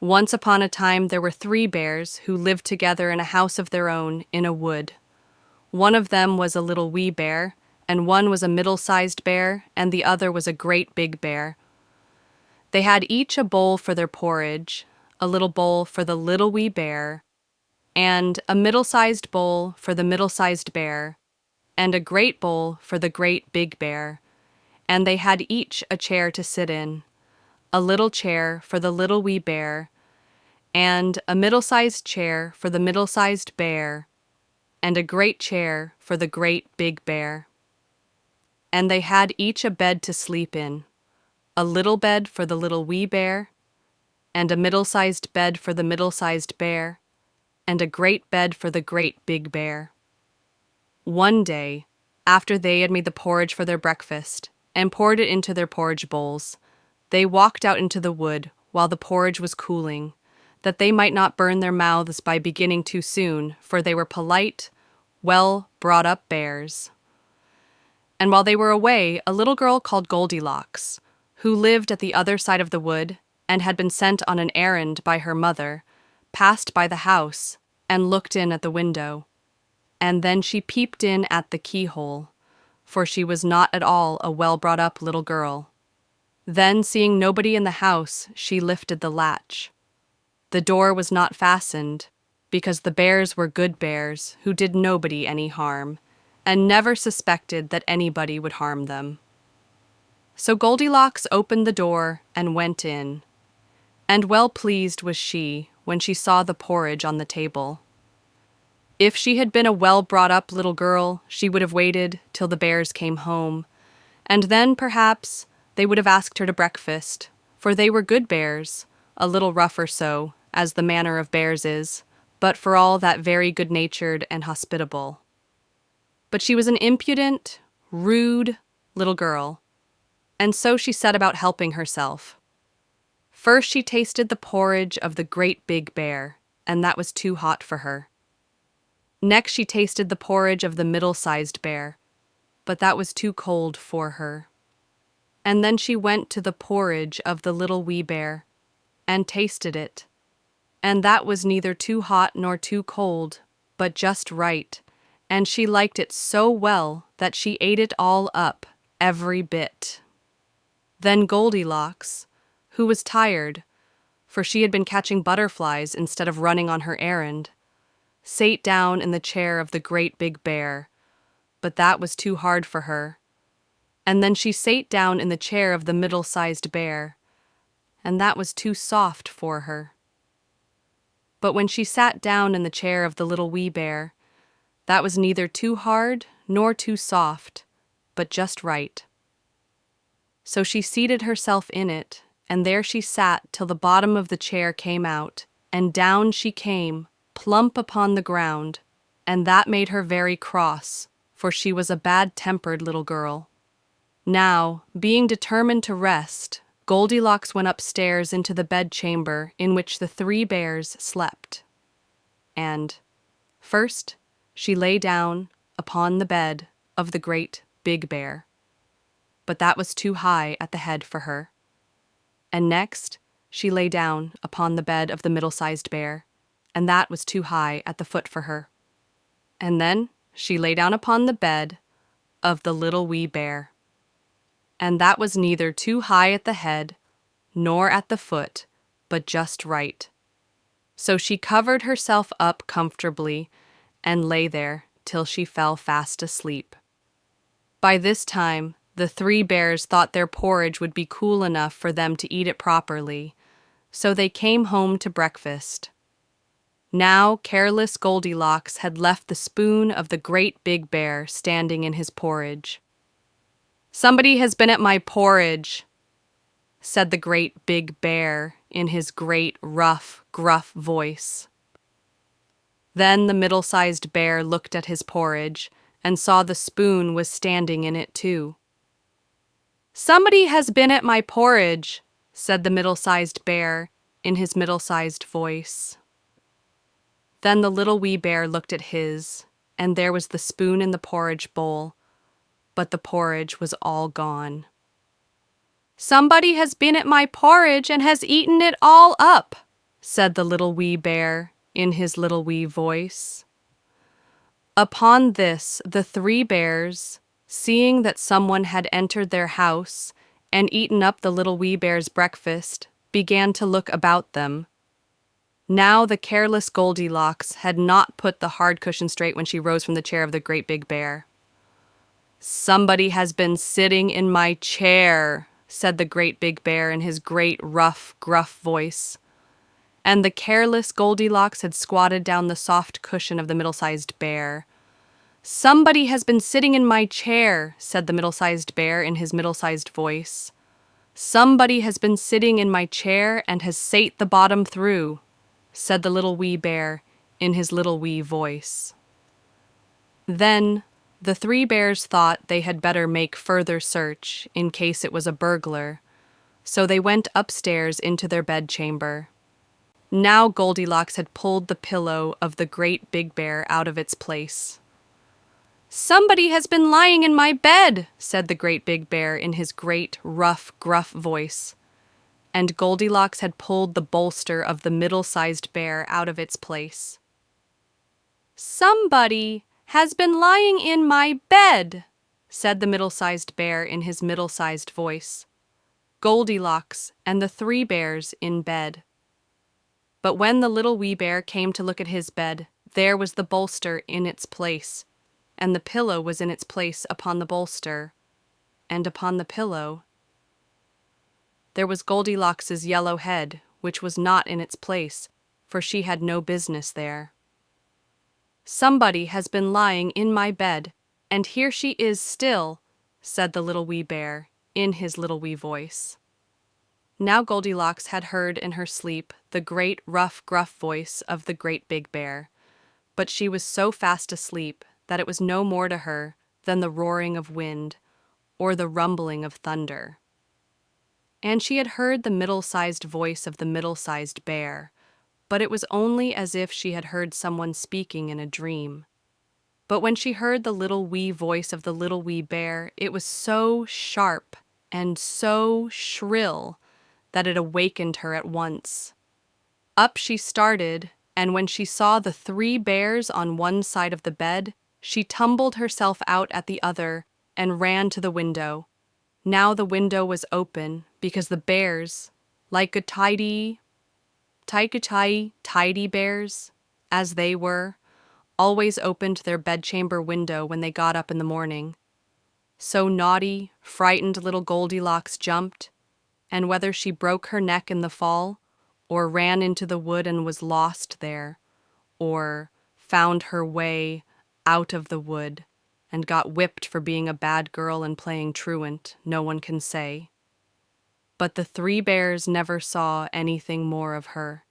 Once upon a time there were 3 bears who lived together in a house of their own in a wood. One of them was a little wee bear, and one was a middle-sized bear, and the other was a great big bear. They had each a bowl for their porridge, a little bowl for the little wee bear, and a middle-sized bowl for the middle-sized bear, and a great bowl for the great big bear, and they had each a chair to sit in, a little chair for the little wee bear, and a middle-sized chair for the middle-sized bear, and a great chair for the great big bear. And they had each a bed to sleep in, a little bed for the little wee bear, and a middle-sized bed for the middle-sized bear, and a great bed for the great big bear. One day, after they had made the porridge for their breakfast and poured it into their porridge bowls, they walked out into the wood while the porridge was cooling, that they might not burn their mouths by beginning too soon, for they were polite, well-brought-up bears. And while they were away, a little girl called Goldilocks, who lived at the other side of the wood and had been sent on an errand by her mother, passed by the house and looked in at the window. And then she peeped in at the keyhole, for she was not at all a well-brought-up little girl. Then, seeing nobody in the house, she lifted the latch. The door was not fastened, because the bears were good bears who did nobody any harm, and never suspected that anybody would harm them. So Goldilocks opened the door and went in, and well pleased was she when she saw the porridge on the table. If she had been a well-brought-up little girl, she would have waited till the bears came home, and then, perhaps, they would have asked her to breakfast, for they were good bears, a little rough or so, as the manner of bears is, but for all that very good-natured and hospitable. But she was an impudent, rude little girl, and so she set about helping herself. First she tasted the porridge of the great big bear, and that was too hot for her. Next she tasted the porridge of the middle-sized bear, but that was too cold for her. And then she went to the porridge of the little wee bear, and tasted it, and that was neither too hot nor too cold, but just right, and she liked it so well that she ate it all up, every bit. Then Goldilocks, who was tired, for she had been catching butterflies instead of running on her errand, sate down in the chair of the great big bear, but that was too hard for her. And then she sate down in the chair of the middle-sized bear, and that was too soft for her. But when she sat down in the chair of the little wee bear, that was neither too hard nor too soft, but just right. So she seated herself in it, and there she sat till the bottom of the chair came out, and down she came, plump upon the ground, and that made her very cross, for she was a bad-tempered little girl. Now, being determined to rest, Goldilocks went upstairs into the bedchamber in which the 3 bears slept. And, first, she lay down upon the bed of the great big bear, but that was too high at the head for her. And next, she lay down upon the bed of the middle-sized bear, and that was too high at the foot for her. And then she lay down upon the bed of the little wee bear, and that was neither too high at the head nor at the foot, but just right. So she covered herself up comfortably and lay there till she fell fast asleep. By this time, the 3 bears thought their porridge would be cool enough for them to eat it properly, so they came home to breakfast. Now careless Goldilocks had left the spoon of the great big bear standing in his porridge. "Somebody has been at my porridge," said the great big bear in his great, rough, gruff voice. Then the middle-sized bear looked at his porridge and saw the spoon was standing in it too. "Somebody has been at my porridge," said the middle-sized bear in his middle-sized voice. Then the little wee bear looked at his, and there was the spoon in the porridge bowl, but the porridge was all gone. "Somebody has been at my porridge and has eaten it all up," said the little wee bear in his little wee voice. Upon this, the 3 bears, seeing that someone had entered their house and eaten up the little wee bear's breakfast, began to look about them. Now the careless Goldilocks had not put the hard cushion straight when she rose from the chair of the great big bear. "Somebody has been sitting in my chair," said the great big bear in his great, rough, gruff voice. And the careless Goldilocks had squatted down the soft cushion of the middle-sized bear. "Somebody has been sitting in my chair," said the middle-sized bear in his middle-sized voice. "Somebody has been sitting in my chair and has sate the bottom through," said the little wee bear in his little wee voice. Then the 3 bears thought they had better make further search in case it was a burglar, so they went upstairs into their bedchamber. Now Goldilocks had pulled the pillow of the great big bear out of its place. "Somebody has been lying in my bed," said the great big bear in his great, rough, gruff voice. And Goldilocks had pulled the bolster of the middle-sized bear out of its place. "Somebody has been lying in my bed," said the middle-sized bear in his middle-sized voice. Goldilocks and the 3 bears in bed. But when the little wee bear came to look at his bed, there was the bolster in its place, and the pillow was in its place upon the bolster, and upon the pillow there was Goldilocks's yellow head, which was not in its place, for she had no business there. "Somebody has been lying in my bed, and here she is still," said the little wee bear in his little wee voice. Now Goldilocks had heard in her sleep the great, rough, gruff voice of the great big bear, but she was so fast asleep that it was no more to her than the roaring of wind or the rumbling of thunder. And she had heard the middle-sized voice of the middle-sized bear, but it was only as if she had heard someone speaking in a dream. But when she heard the little wee voice of the little wee bear, it was so sharp and so shrill that it awakened her at once. Up she started, and when she saw the 3 bears on one side of the bed, she tumbled herself out at the other and ran to the window. Now the window was open, because the bears, like a tidy bears, as they were, always opened their bedchamber window when they got up in the morning. So naughty, frightened little Goldilocks jumped, and whether she broke her neck in the fall, or ran into the wood and was lost there, or found her way out of the wood and got whipped for being a bad girl and playing truant, no one can say. But the 3 bears never saw anything more of her.